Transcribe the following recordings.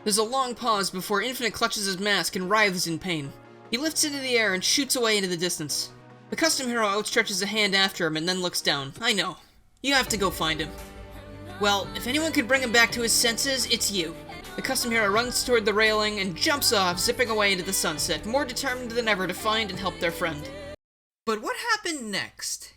There's a long pause before Infinite clutches his mask and writhes in pain. He lifts into the air and shoots away into the distance. The custom hero outstretches a hand after him and then looks down. I know. You have to go find him. Well, if anyone could bring him back to his senses, it's you. The custom hero runs toward the railing and jumps off, zipping away into the sunset, more determined than ever to find and help their friend. But what happened next?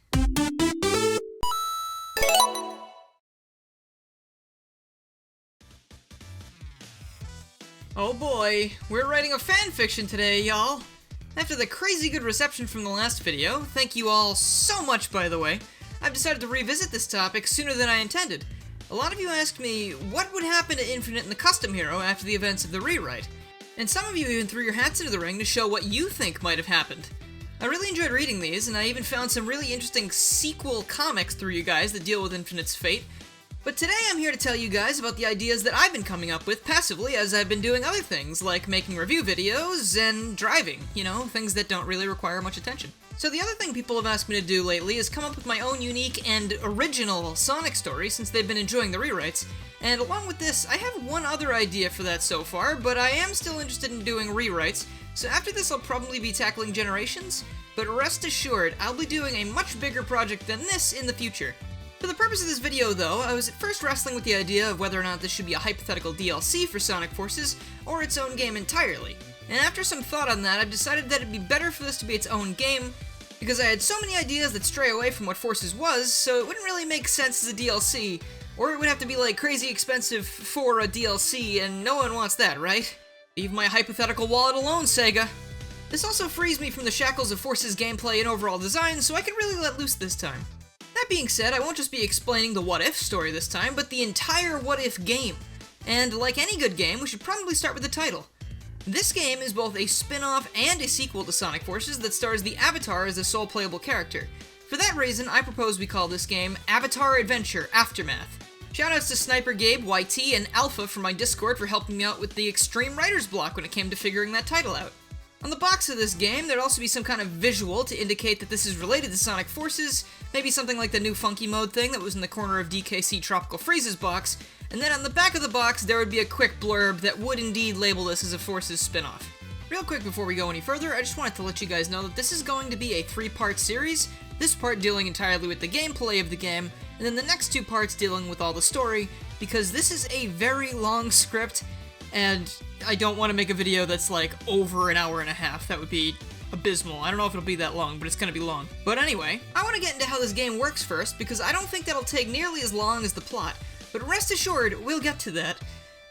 Oh boy, we're writing a fanfiction today, y'all! After the crazy good reception from the last video, thank you all so much by the way, I've decided to revisit this topic sooner than I intended. A lot of you asked me what would happen to Infinite and the custom hero after the events of the rewrite, and some of you even threw your hats into the ring to show what you think might have happened. I really enjoyed reading these, and I even found some really interesting sequel comics through you guys that deal with Infinite's fate. But today I'm here to tell you guys about the ideas that I've been coming up with passively as I've been doing other things, like making review videos and driving, you know, things that don't really require much attention. So the other thing people have asked me to do lately is come up with my own unique and original Sonic story since they've been enjoying the rewrites, and along with this, I have one other idea for that so far, but I am still interested in doing rewrites, so after this I'll probably be tackling Generations, but rest assured, I'll be doing a much bigger project than this in the future. For the purpose of this video though, I was at first wrestling with the idea of whether or not this should be a hypothetical DLC for Sonic Forces, or its own game entirely. And after some thought on that, I've decided that it'd be better for this to be its own game, because I had so many ideas that stray away from what Forces was, so it wouldn't really make sense as a DLC, or it would have to be like crazy expensive for a DLC, and no one wants that, right? Leave my hypothetical wallet alone, Sega! This also frees me from the shackles of Forces gameplay and overall design, so I can really let loose this time. That being said, I won't just be explaining the What If story this time, but the entire What If game. And like any good game, we should probably start with the title. This game is both a spin-off and a sequel to Sonic Forces that stars the Avatar as the sole playable character. For that reason, I propose we call this game Avatar Adventure Aftermath. Shoutouts to Sniper Gabe, YT, and Alpha from my Discord for helping me out with the extreme writer's block when it came to figuring that title out. On the box of this game, there'd also be some kind of visual to indicate that this is related to Sonic Forces, maybe something like the new Funky Mode thing that was in the corner of DKC Tropical Freeze's box, and then on the back of the box there would be a quick blurb that would indeed label this as a Forces spin-off. Real quick before we go any further, I just wanted to let you guys know that this is going to be a 3-part series, this part dealing entirely with the gameplay of the game, and then the next 2 parts dealing with all the story, because this is a very long script, and I don't want to make a video that's like over an hour and a half. That would be abysmal. I don't know if it'll be that long, but it's gonna be long. But anyway, I want to get into how this game works first, because I don't think that'll take nearly as long as the plot, but rest assured, we'll get to that.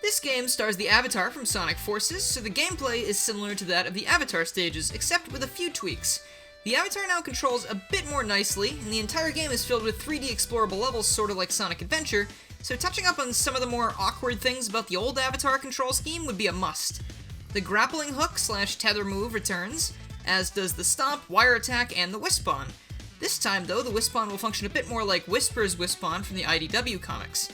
This game stars the Avatar from Sonic Forces, so the gameplay is similar to that of the Avatar stages, except with a few tweaks. The Avatar now controls a bit more nicely, and the entire game is filled with 3D explorable levels sorta like Sonic Adventure, so touching up on some of the more awkward things about the old Avatar control scheme would be a must. The grappling hook / tether move returns, as does the stomp, wire attack, and the Wispawn. This time though, the Wispawn will function a bit more like Whisper's Wispawn from the IDW comics.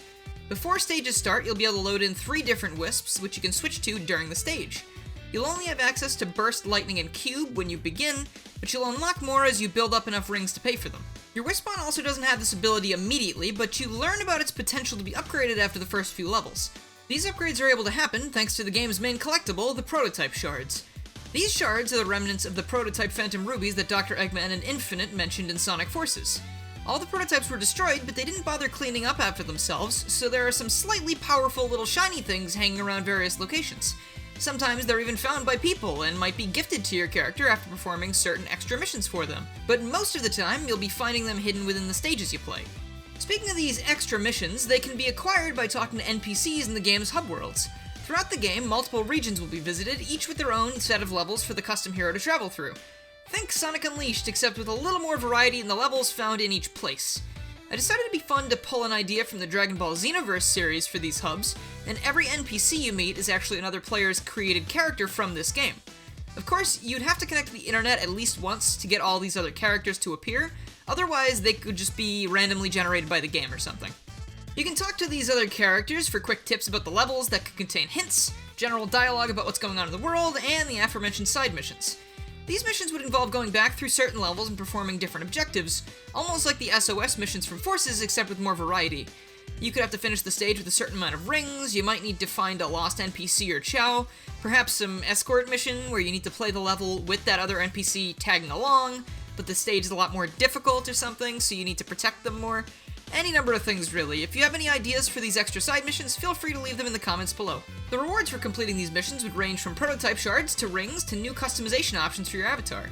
Before stages start, you'll be able to load in 3 different Wisps, which you can switch to during the stage. You'll only have access to Burst, Lightning, and Cube when you begin, but you'll unlock more as you build up enough rings to pay for them. Your Wispawn also doesn't have this ability immediately, but you learn about its potential to be upgraded after the first few levels. These upgrades are able to happen thanks to the game's main collectible, the Prototype Shards. These shards are the remnants of the Prototype Phantom Rubies that Dr. Eggman and Infinite mentioned in Sonic Forces. All the prototypes were destroyed, but they didn't bother cleaning up after themselves, so there are some slightly powerful little shiny things hanging around various locations. Sometimes they're even found by people and might be gifted to your character after performing certain extra missions for them, but most of the time you'll be finding them hidden within the stages you play. Speaking of these extra missions, they can be acquired by talking to NPCs in the game's hub worlds. Throughout the game, multiple regions will be visited, each with their own set of levels for the custom hero to travel through. Think Sonic Unleashed, except with a little more variety in the levels found in each place. I decided it'd be fun to pull an idea from the Dragon Ball Xenoverse series for these hubs, and every NPC you meet is actually another player's created character from this game. Of course, you'd have to connect to the internet at least once to get all these other characters to appear, otherwise they could just be randomly generated by the game or something. You can talk to these other characters for quick tips about the levels that could contain hints, general dialogue about what's going on in the world, and the aforementioned side missions. These missions would involve going back through certain levels and performing different objectives, almost like the SOS missions from Forces except with more variety. You could have to finish the stage with a certain amount of rings, you might need to find a lost NPC or Chow, perhaps some escort mission where you need to play the level with that other NPC tagging along, but the stage is a lot more difficult or something, so you need to protect them more. Any number of things, really. If you have any ideas for these extra side missions, feel free to leave them in the comments below. The rewards for completing these missions would range from prototype shards to rings to new customization options for your avatar.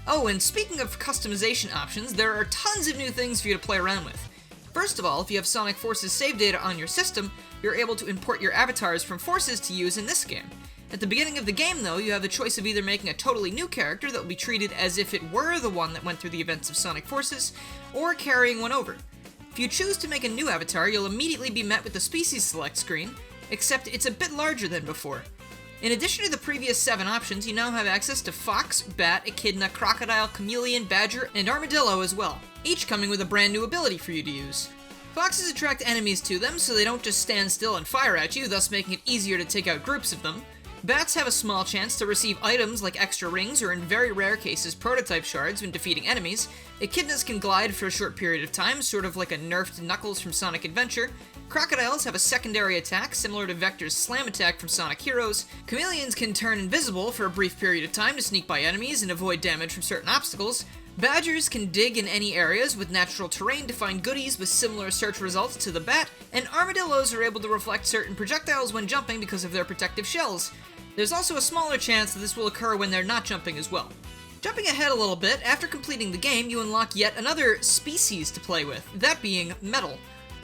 Oh, and speaking of customization options, there are tons of new things for you to play around with. First of all, if you have Sonic Forces save data on your system, you're able to import your avatars from Forces to use in this game. At the beginning of the game, though, you have the choice of either making a totally new character that will be treated as if it were the one that went through the events of Sonic Forces, or carrying one over. If you choose to make a new avatar, you'll immediately be met with the Species Select screen, except it's a bit larger than before. In addition to the previous 7 options, you now have access to Fox, Bat, Echidna, Crocodile, Chameleon, Badger, and Armadillo as well, each coming with a brand new ability for you to use. Foxes attract enemies to them, so they don't just stand still and fire at you, thus making it easier to take out groups of them. Bats have a small chance to receive items like extra rings or in very rare cases prototype shards when defeating enemies. Echidnas can glide for a short period of time, sort of like a nerfed Knuckles from Sonic Adventure. Crocodiles have a secondary attack similar to Vector's Slam attack from Sonic Heroes. Chameleons can turn invisible for a brief period of time to sneak by enemies and avoid damage from certain obstacles. Badgers can dig in any areas with natural terrain to find goodies with similar search results to the bat, and armadillos are able to reflect certain projectiles when jumping because of their protective shells. There's also a smaller chance that this will occur when they're not jumping as well. Jumping ahead a little bit, after completing the game, you unlock yet another species to play with, that being Metal.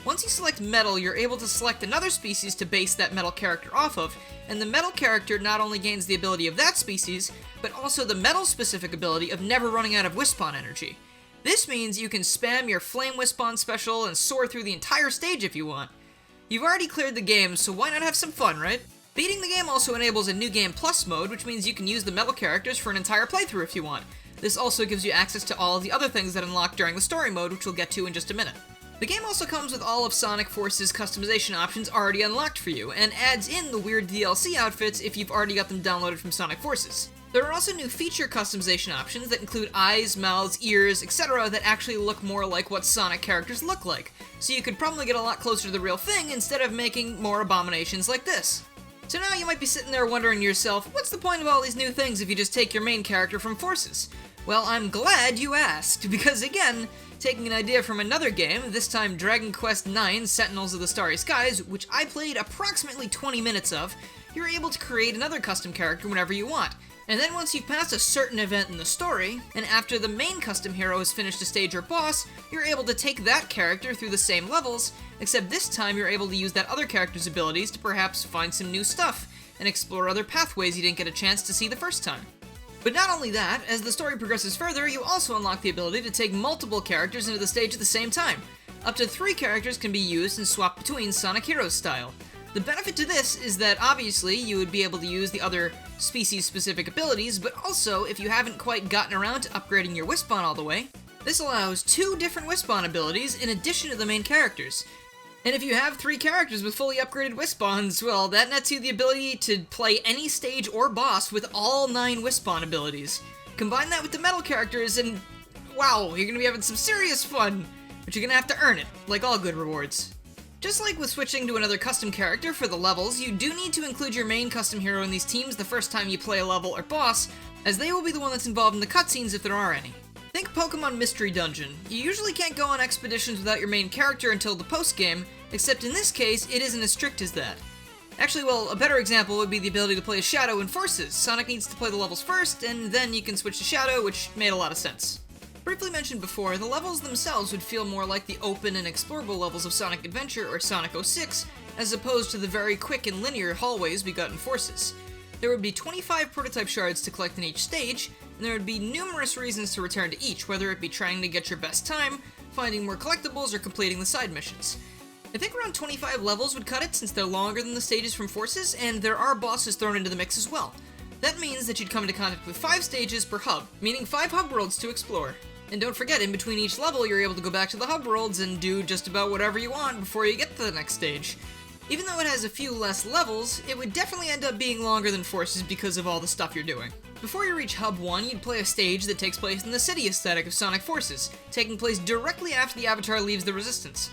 Once you select Metal, you're able to select another species to base that Metal character off of, and the Metal character not only gains the ability of that species, but also the Metal-specific ability of never running out of Wispon energy. This means you can spam your Flame Wispon special and soar through the entire stage if you want. You've already cleared the game, so why not have some fun, right? Beating the game also enables a New Game Plus mode, which means you can use the Metal characters for an entire playthrough if you want. This also gives you access to all of the other things that unlock during the story mode, which we'll get to in just a minute. The game also comes with all of Sonic Force's customization options already unlocked for you, and adds in the weird DLC outfits if you've already got them downloaded from Sonic Forces. There are also new feature customization options that include eyes, mouths, ears, etc. that actually look more like what Sonic characters look like, so you could probably get a lot closer to the real thing instead of making more abominations like this. So now you might be sitting there wondering to yourself, what's the point of all these new things if you just take your main character from Forces? Well, I'm glad you asked, because again, taking an idea from another game, this time Dragon Quest IX Sentinels of the Starry Skies, which I played approximately 20 minutes of, you're able to create another custom character whenever you want. And then once you've passed a certain event in the story, and after the main custom hero has finished a stage or boss, you're able to take that character through the same levels, except this time you're able to use that other character's abilities to perhaps find some new stuff, and explore other pathways you didn't get a chance to see the first time. But not only that, as the story progresses further, you also unlock the ability to take multiple characters into the stage at the same time. Up to 3 characters can be used and swapped between Sonic Heroes style. The benefit to this is that obviously you would be able to use the other species-specific abilities, but also if you haven't quite gotten around to upgrading your Wispon all the way, this allows 2 different Wispon abilities in addition to the main characters. And if you have 3 characters with fully upgraded Wispons, well, that nets you the ability to play any stage or boss with all 9 Wispon abilities. Combine that with the Metal characters and wow, you're gonna be having some serious fun, but you're gonna have to earn it, like all good rewards. Just like with switching to another custom character for the levels, you do need to include your main custom hero in these teams the first time you play a level or boss, as they will be the one that's involved in the cutscenes if there are any. Think Pokemon Mystery Dungeon. You usually can't go on expeditions without your main character until the post-game, except in this case, it isn't as strict as that. Actually, well, a better example would be the ability to play as Shadow in Forces. Sonic needs to play the levels first, and then you can switch to Shadow, which made a lot of sense. Briefly mentioned before, the levels themselves would feel more like the open and explorable levels of Sonic Adventure or Sonic 06, as opposed to the very quick and linear hallways we got in Forces. There would be 25 prototype shards to collect in each stage, and there would be numerous reasons to return to each, whether it be trying to get your best time, finding more collectibles, or completing the side missions. I think around 25 levels would cut it since they're longer than the stages from Forces, and there are bosses thrown into the mix as well. That means that you'd come into contact with 5 stages per hub, meaning 5 hub worlds to explore. And don't forget, in between each level, you're able to go back to the hub worlds and do just about whatever you want before you get to the next stage. Even though it has a few less levels, it would definitely end up being longer than Forces because of all the stuff you're doing. Before you reach Hub 1, you'd play a stage that takes place in the city aesthetic of Sonic Forces, taking place directly after the Avatar leaves the Resistance.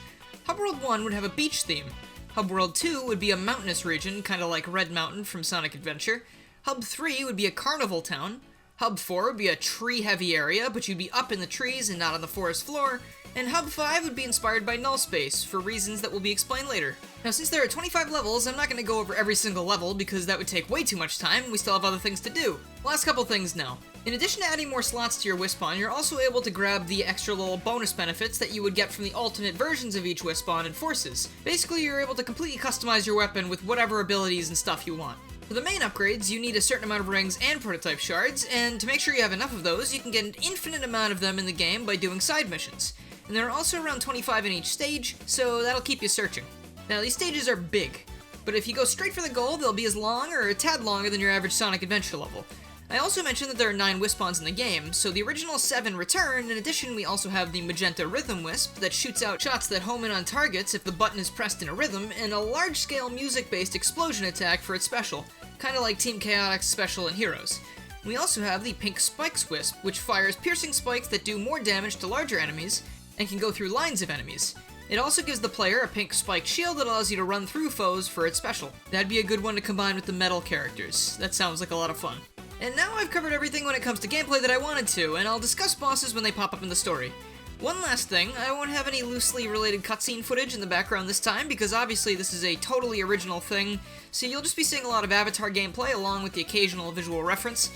Hub World 1 would have a beach theme. Hub World 2 would be a mountainous region, kinda like Red Mountain from Sonic Adventure. Hub 3 would be a carnival town. Hub 4 would be a tree-heavy area, but you'd be up in the trees and not on the forest floor. And Hub 5 would be inspired by Null Space, for reasons that will be explained later. Now, since there are 25 levels, I'm not going to go over every single level because that would take way too much time, we still have other things to do. Last couple things now. In addition to adding more slots to your Wispon, you're also able to grab the extra little bonus benefits that you would get from the alternate versions of each Wispon and Forces. Basically, you're able to completely customize your weapon with whatever abilities and stuff you want. For the main upgrades, you need a certain amount of rings and prototype shards, and to make sure you have enough of those, you can get an infinite amount of them in the game by doing side missions. And there are also around 25 in each stage, so that'll keep you searching. Now, these stages are big, but if you go straight for the goal, they'll be as long or a tad longer than your average Sonic Adventure level. I also mentioned that there are 9 Wispons in the game, so the original 7 return. In addition, we also have the Magenta Rhythm Wisp that shoots out shots that home in on targets if the button is pressed in a rhythm, and a large-scale music-based explosion attack for its special, kinda like Team Chaotix's special in Heroes. We also have the Pink Spikes Wisp, which fires piercing spikes that do more damage to larger enemies, and can go through lines of enemies. It also gives the player a pink spiked shield that allows you to run through foes for its special. That'd be a good one to combine with the metal characters. That sounds like a lot of fun. And now I've covered everything when it comes to gameplay that I wanted to, and I'll discuss bosses when they pop up in the story. One last thing, I won't have any loosely related cutscene footage in the background this time, because obviously this is a totally original thing, so you'll just be seeing a lot of Avatar gameplay along with the occasional visual reference.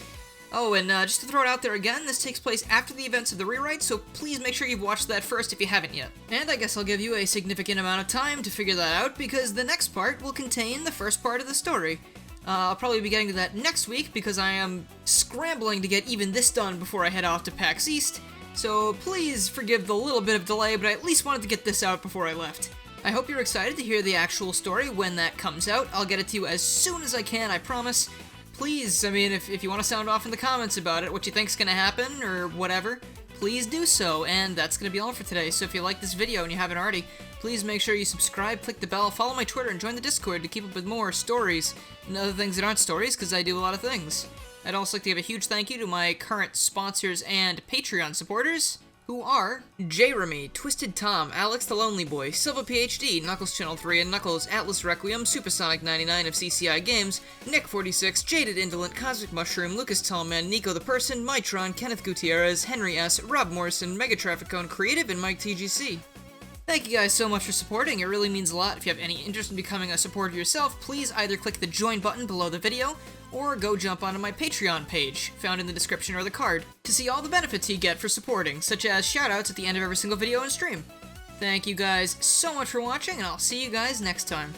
Oh, and just to throw it out there again, this takes place after the events of the rewrite, so please make sure you've watched that first if you haven't yet. And I guess I'll give you a significant amount of time to figure that out, because the next part will contain the first part of the story. I'll probably be getting to that next week, because I am scrambling to get even this done before I head off to PAX East, so please forgive the little bit of delay, but I at least wanted to get this out before I left. I hope you're excited to hear the actual story when that comes out. I'll get it to you as soon as I can, I promise. Please, I mean, if you want to sound off in the comments about it, what you think's gonna happen, or whatever, please do so, and that's gonna be all for today. So if you like this video and you haven't already, please make sure you subscribe, click the bell, follow my Twitter, and join the Discord to keep up with more stories and other things that aren't stories, because I do a lot of things. I'd also like to give a huge thank you to my current sponsors and Patreon supporters, who are Jeremy, Twisted Tom, Alex the Lonely Boy, Silva PhD, Knuckles Channel 3 and Knuckles, Atlas Requiem, Supersonic 99 of CCI Games, Nick 46, Jaded Indolent, Cosmic Mushroom, Lucas Tallman, Nico the Person, Mitron, Kenneth Gutierrez, Henry S., Rob Morrison, Mega Trafficone Creative, and Mike TGC. Thank you guys so much for supporting, it really means a lot. If you have any interest in becoming a supporter yourself, please either click the join button below the video, or go jump onto my Patreon page, found in the description or the card, to see all the benefits you get for supporting, such as shoutouts at the end of every single video and stream. Thank you guys so much for watching, and I'll see you guys next time.